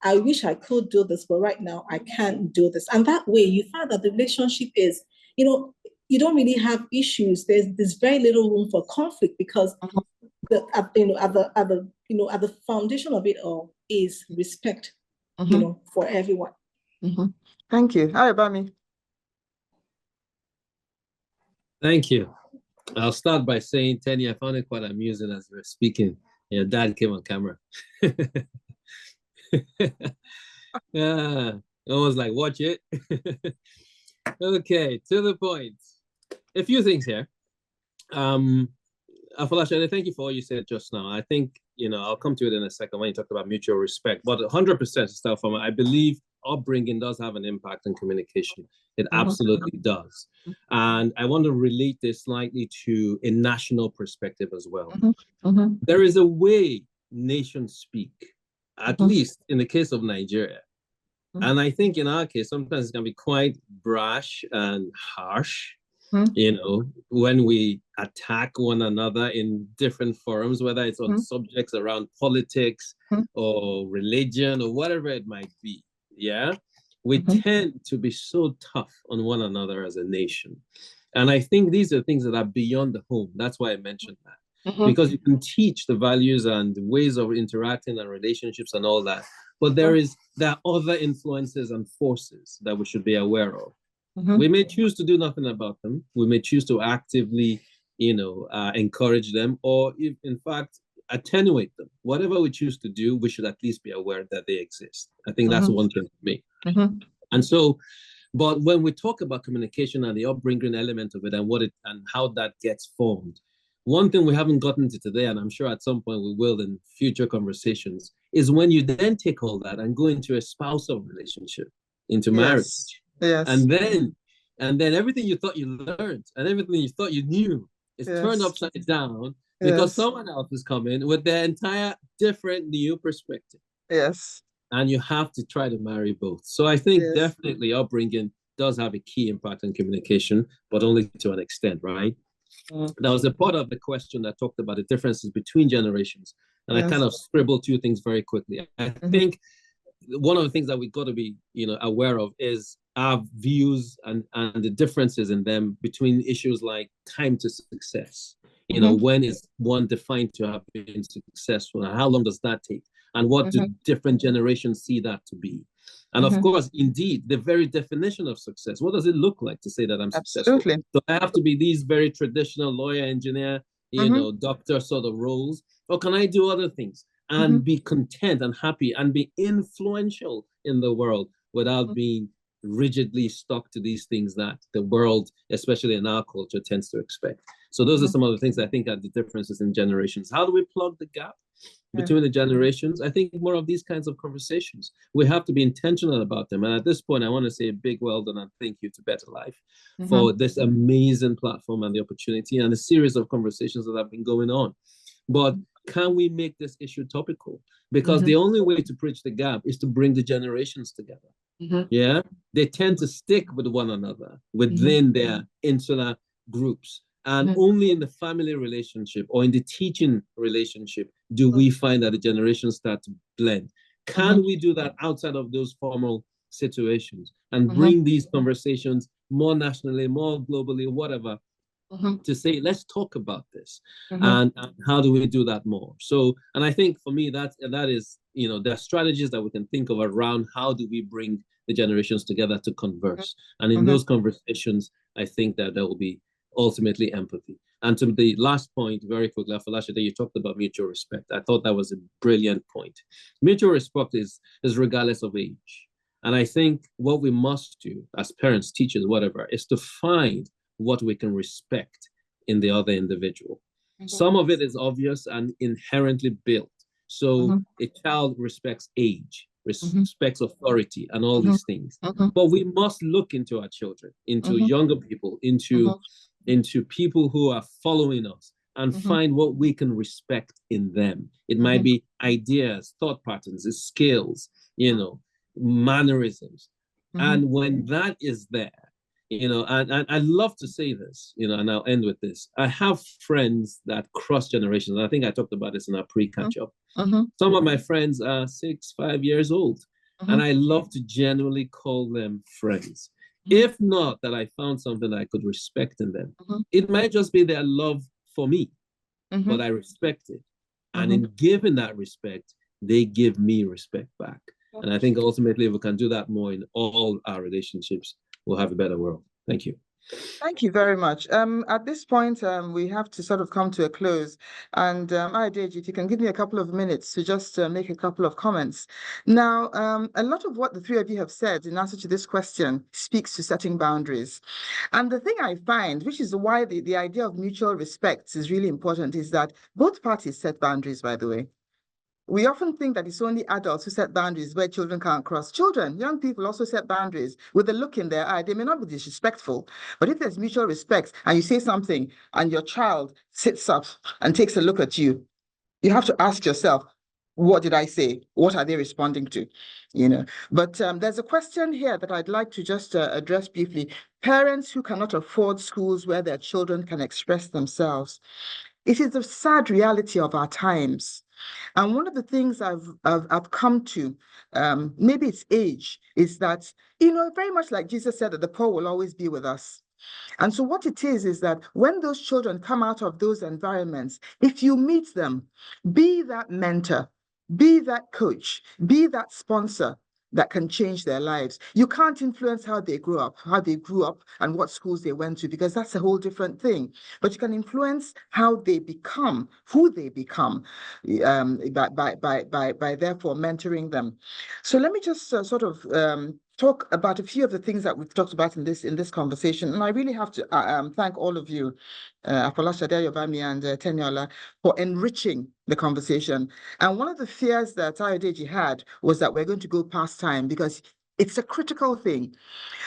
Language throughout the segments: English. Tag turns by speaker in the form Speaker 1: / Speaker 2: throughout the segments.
Speaker 1: I wish I could do this, but right now I can't do this. And that way you find that the relationship is, you don't really have issues. There's very little room for conflict because at the foundation of it all is respect, for everyone.
Speaker 2: Thank you. How about me?
Speaker 3: Thank you. I'll start by saying, Tenny, I found it quite amusing as we were speaking. Your dad came on camera. Yeah, I was like, watch it. Okay, to the point. A few things here. Afolasade, thank you for all you said just now. I think, I'll come to it in a second when you talk about mutual respect, but 100% stuff from, I believe upbringing does have an impact on communication. It absolutely does. And I want to relate this slightly to a national perspective as well. There is a way nations speak, at least in the case of Nigeria. And I think in our case, sometimes it can be quite brash and harsh, when we attack one another in different forums, whether it's on subjects around politics or religion or whatever it might be. Yeah, we tend to be so tough on one another as a nation. And I think these are things that are beyond the home. That's why I mentioned that. Because you can teach the values and the ways of interacting and relationships and all that. But there are other influences and forces that we should be aware of. We may choose to do nothing about them. We may choose to actively, encourage them, or if, in fact, attenuate them. Whatever we choose to do, we should at least be aware that they exist. I think that's one thing for me. And so, but when we talk about communication and the upbringing element of it and how that gets formed, one thing we haven't gotten to today, and I'm sure at some point we will in future conversations, is when you then take all that and go into a spousal relationship, into marriage.
Speaker 2: Yes.
Speaker 3: And then everything you thought you learned and everything you thought you knew is turned upside down because someone else is coming with their entire different new perspective.
Speaker 2: Yes.
Speaker 3: And you have to try to marry both. So I think definitely upbringing does have a key impact on communication, but only to an extent, right? There was a part of the question that talked about the differences between generations. And I kind of scribbled two things very quickly. I think one of the things that we've got to be, aware of is our views and the differences in them between issues like time to success. When is one defined to have been successful and how long does that take? And what do different generations see that to be? And of course, indeed, the very definition of success. What does it look like to say that I'm successful? So I have to be these very traditional lawyer, engineer, doctor sort of roles, or can I do other things and be content and happy and be influential in the world without being rigidly stuck to these things that the world, especially in our culture, tends to expect? So those are some of the things I think are the differences in generations. How do we plug the gap between the generations? I think more of these kinds of conversations. We have to be intentional about them. And at this point, I want to say a big well done and thank you to Better Life for this amazing platform and the opportunity and a series of conversations that have been going on. But can we make this issue topical? Because the only way to bridge the gap is to bring the generations together. Yeah, they tend to stick with one another within their insular groups. And only in the family relationship or in the teaching relationship do we find that the generations start to blend. Can we do that outside of those formal situations and bring these conversations more nationally, more globally, whatever, to say, let's talk about this and how do we do that more? So, and I think for me, that is, there are strategies that we can think of around how do we bring the generations together to converse. And in those conversations, I think that there will be ultimately empathy. And to the last point, very quickly, Afolasade, you talked about mutual respect. I thought that was a brilliant point. Mutual respect is regardless of age. And I think what we must do as parents, teachers, whatever, is to find what we can respect in the other individual. Some of it is obvious and inherently built. So a child respects age, respects authority and all these things. But we must look into our children, into younger people, into people who are following us and find what we can respect in them. It might be ideas, thought patterns, skills, mannerisms. And when that is there, and I love to say this, and I'll end with this. I have friends that cross generations. And I think I talked about this in our pre-catch-up. Some of my friends are 6, 5 years old, and I love to genuinely call them friends. If not that I found something I could respect in them, it might just be their love for me, but I respect it. And in giving that respect, they give me respect back. And I think ultimately, if we can do that more in all our relationships, we'll have a better world. Thank you.
Speaker 2: Thank you very much. At this point, we have to sort of come to a close. And Deji, if you can give me a couple of minutes to just make a couple of comments. Now, a lot of what the three of you have said in answer to this question speaks to setting boundaries. And the thing I find, which is why the idea of mutual respect is really important, is that both parties set boundaries, by the way. We often think that it's only adults who set boundaries where children can't cross. Children, young people also set boundaries with a look in their eye. They may not be disrespectful, but if there's mutual respect and you say something and your child sits up and takes a look at you, you have to ask yourself, what did I say? What are they responding to? But there's a question here that I'd like to just address briefly. Parents who cannot afford schools where their children can express themselves. It is the sad reality of our times. And one of the things I've come to, maybe it's age, is that, very much like Jesus said that the poor will always be with us. And so what it is that when those children come out of those environments, if you meet them, be that mentor, be that coach, be that sponsor that can change their lives. You can't influence how they grew up, and what schools they went to, because that's a whole different thing. But you can influence how they become, who they become, by therefore mentoring them. So let me just sort of talk about a few of the things that we've talked about in this conversation. And I really have to thank all of you, Afolasade Ayobami and Teniola, for enriching the conversation. And one of the fears that Ayodeji had was that we're going to go past time, because it's a critical thing,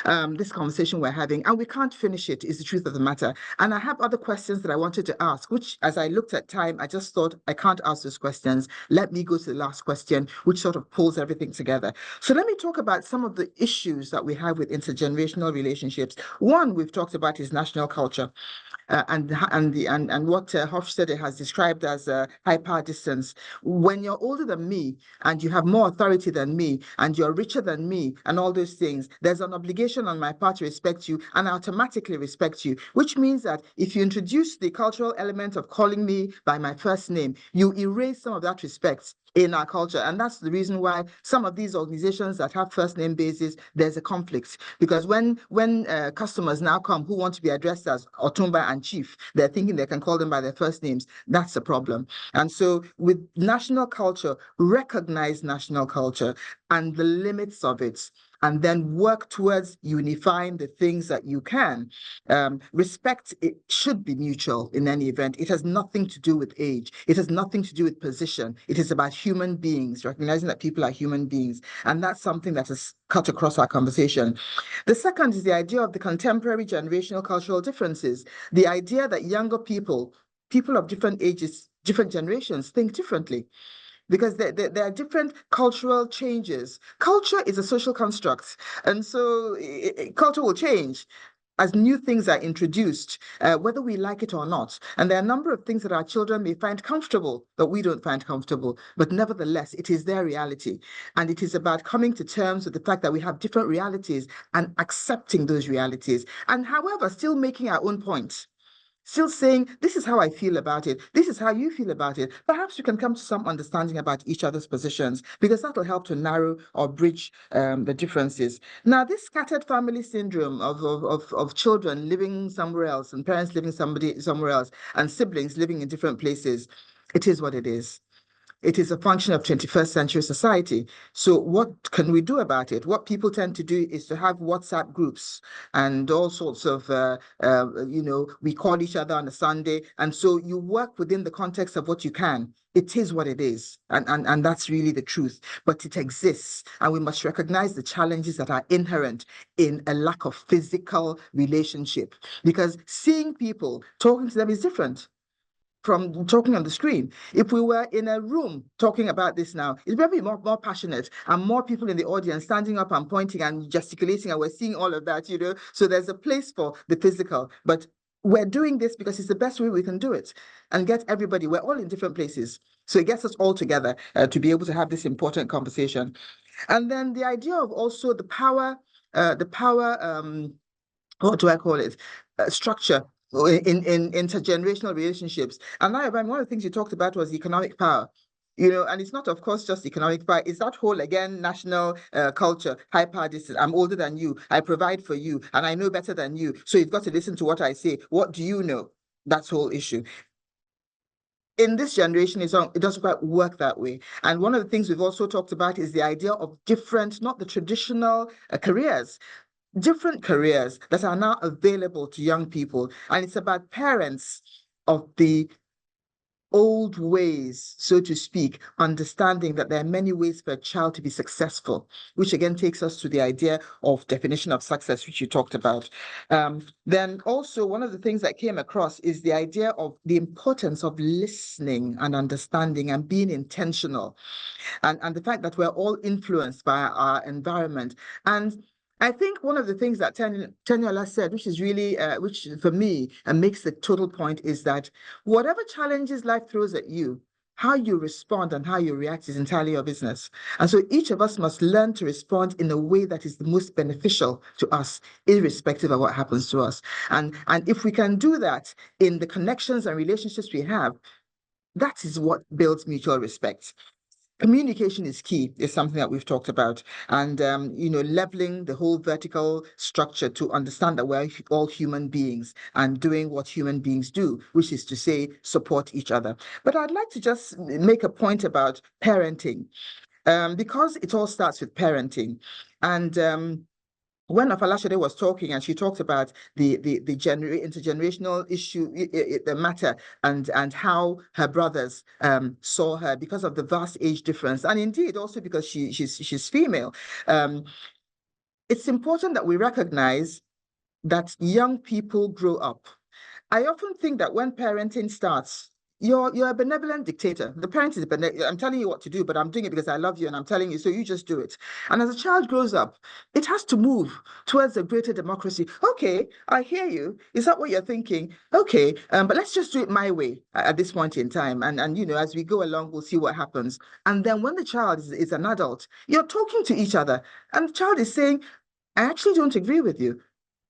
Speaker 2: this conversation we're having, and we can't finish it, is the truth of the matter. And I have other questions that I wanted to ask, which, as I looked at time, I just thought I can't ask those questions. Let me go to the last question, which sort of pulls everything together. So let me talk about some of the issues that we have with intergenerational relationships. One we've talked about is national culture. And what Hofstede has described as hyper distance. When you're older than me and you have more authority than me and you're richer than me and all those things, there's an obligation on my part to respect you, and I automatically respect you, which means that if you introduce the cultural element of calling me by my first name, you erase some of that respect in our culture. And that's the reason why some of these organizations that have first name bases, there's a conflict. Because when customers now come who want to be addressed as Otumba and Chief, they're thinking they can call them by their first names. That's a problem. And so with national culture, recognize national culture and the limits of it, and then work towards unifying the things that you can. Respect, it should be mutual in any event. It has nothing to do with age. It has nothing to do with position. It is about human beings, recognizing that people are human beings. And that's something that has cut across our conversation. The second is the idea of the contemporary generational cultural differences. The idea that younger people of different ages, different generations, think differently, because there are different cultural changes. Culture is a social construct, and so culture will change as new things are introduced, whether we like it or not. And there are a number of things that our children may find comfortable that we don't find comfortable, but nevertheless, it is their reality. And it is about coming to terms with the fact that we have different realities and accepting those realities, and however, still making our own point. Still saying, this is how I feel about it. This is how you feel about it. Perhaps you can come to some understanding about each other's positions, because that will help to narrow or bridge the differences. Now, this scattered family syndrome of children living somewhere else and parents living somewhere else and siblings living in different places, it is what it is. It is a function of 21st century society. So what can we do about it? What people tend to do is to have WhatsApp groups and all sorts of, we call each other on a Sunday. And so you work within the context of what you can. It is what it is. And that's really the truth. But it exists. And we must recognize the challenges that are inherent in a lack of physical relationship. Because seeing people, talking to them is different from talking on the screen. If we were in a room talking about this now, it's very more passionate, and more people in the audience standing up and pointing and gesticulating, and we're seeing all of that, So there's a place for the physical, but we're doing this because it's the best way we can do it and get everybody. We're all in different places. So it gets us all together to be able to have this important conversation. And then the idea of also the power, what do I call it? Structure in intergenerational relationships. And now, one of the things you talked about was economic power. And it's not, of course, just economic power. It's that whole, again, national culture, high power distance. I'm older than you. I provide for you, and I know better than you. So you've got to listen to what I say. What do you know? That's the whole issue. In this generation, it doesn't quite work that way. And one of the things we've also talked about is the idea of different, not the traditional careers, different careers that are now available to young people. And it's about parents of the old ways, so to speak, understanding that there are many ways for a child to be successful, which again takes us to the idea of definition of success, which you talked about. Then also one of the things that came across is the idea of the importance of listening and understanding and being intentional, and the fact that we're all influenced by our environment. And I think one of the things that Teniola said, which is really, which for me makes the total point, is that whatever challenges life throws at you, how you respond and how you react is entirely your business. And so each of us must learn to respond in a way that is the most beneficial to us, irrespective of what happens to us. And if we can do that in the connections and relationships we have, that is what builds mutual respect. Communication is key, is something that we've talked about. And, leveling the whole vertical structure to understand that we're all human beings and doing what human beings do, which is to say, support each other. But I'd like to just make a point about parenting, because it all starts with parenting. And when Afalashade was talking, and she talked about the intergenerational issue, the matter, and how her brothers saw her because of the vast age difference, and indeed also because she's female. It's important that we recognize that young people grow up. I often think that when parenting starts, you're a benevolent dictator. The parent is I'm telling you what to do, but I'm doing it because I love you and I'm telling you, so you just do it. And as a child grows up, it has to move towards a greater democracy. Okay, I hear you. Is that what you're thinking? Okay, but let's just do it my way at this point in time. And as we go along, we'll see what happens. And then when the child is an adult, you're talking to each other, and the child is saying, I actually don't agree with you.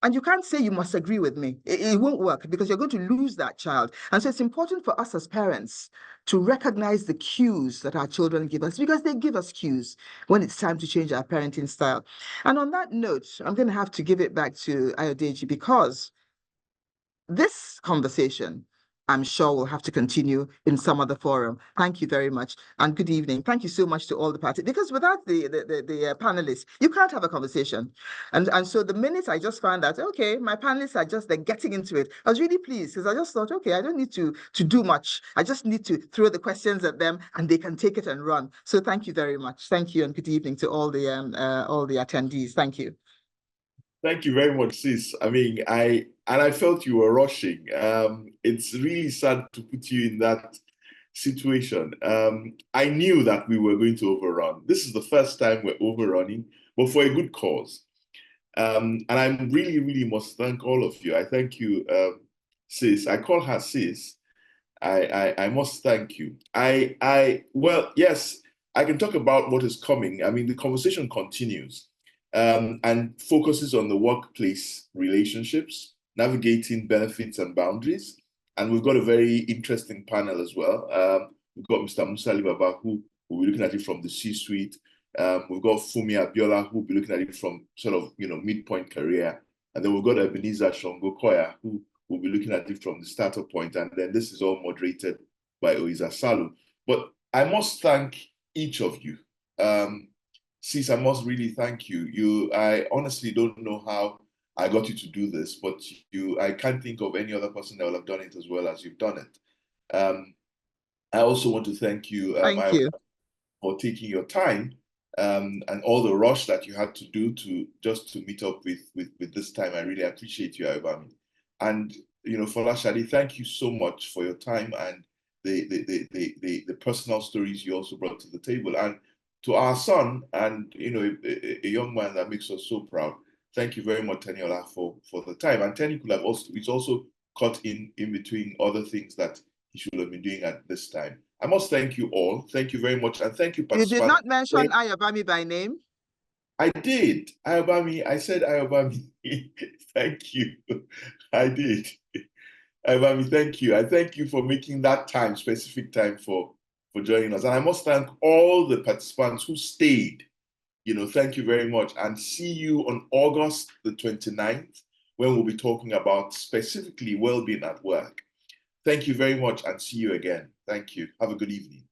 Speaker 2: And you can't say you must agree with me. It won't work because you're going to lose that child. And so it's important for us as parents to recognize the cues that our children give us, because they give us cues when it's time to change our parenting style. And on that note, I'm going to have to give it back to Ayodeji, because this conversation, I'm sure we'll have to continue in some other forum. Thank you very much, and good evening. Thank you so much to all the parties, because without the panelists, you can't have a conversation. And so the minute I just found that, okay, my panelists are they're getting into it, I was really pleased, because I just thought, okay, I don't need to do much. I just need to throw the questions at them and they can take it and run. So thank you very much. Thank you, and good evening to all the attendees. Thank you.
Speaker 4: Thank you very much, sis. I mean, I felt you were rushing. It's really sad to put you in that situation. I knew that we were going to overrun. This is the first time we're overrunning, but for a good cause. And I really must thank all of you. I thank you, sis. I call her sis. I must thank you. Well, yes, I can talk about what is coming. I mean, the conversation continues. And focuses on the workplace relationships, navigating benefits and boundaries. And we've got a very interesting panel as well. We've got Mr. Musa Alibaba, who will be looking at it from the C-suite. We've got Fumi Abiola, who will be looking at it from sort of, midpoint career. And then we've got Ebenezer Shongo Koya, who will be looking at it from the startup point. And then this is all moderated by Oiza Salu. But I must thank each of you. Sis, I must really thank you. I honestly don't know how I got you to do this, but I can't think of any other person that will have done it as well as you've done it. I also want to thank you, for taking your time and all the rush that you had to do just to meet up with this time. I really appreciate you, Ayobami. And Folashade, thank you so much for your time and the personal stories you also brought to the table. And to our son, and a young man that makes us so proud. Thank you very much, Teniola, for the time. And Tenny could have also, it's also caught in between other things that he should have been doing at this time. I must thank you all. Thank you very much. And thank you,
Speaker 2: You did
Speaker 4: participants.
Speaker 2: not mention Ayobami by name.
Speaker 4: I did. Ayobami, I said Ayobami. Thank you. I did. Ayobami, thank you. I thank you for making that time, specific time for joining us. And I must thank all the participants who stayed. Thank you very much. And see you on August the 29th, when we'll be talking about specifically well-being at work. Thank you very much and see you again. Thank you. Have a good evening.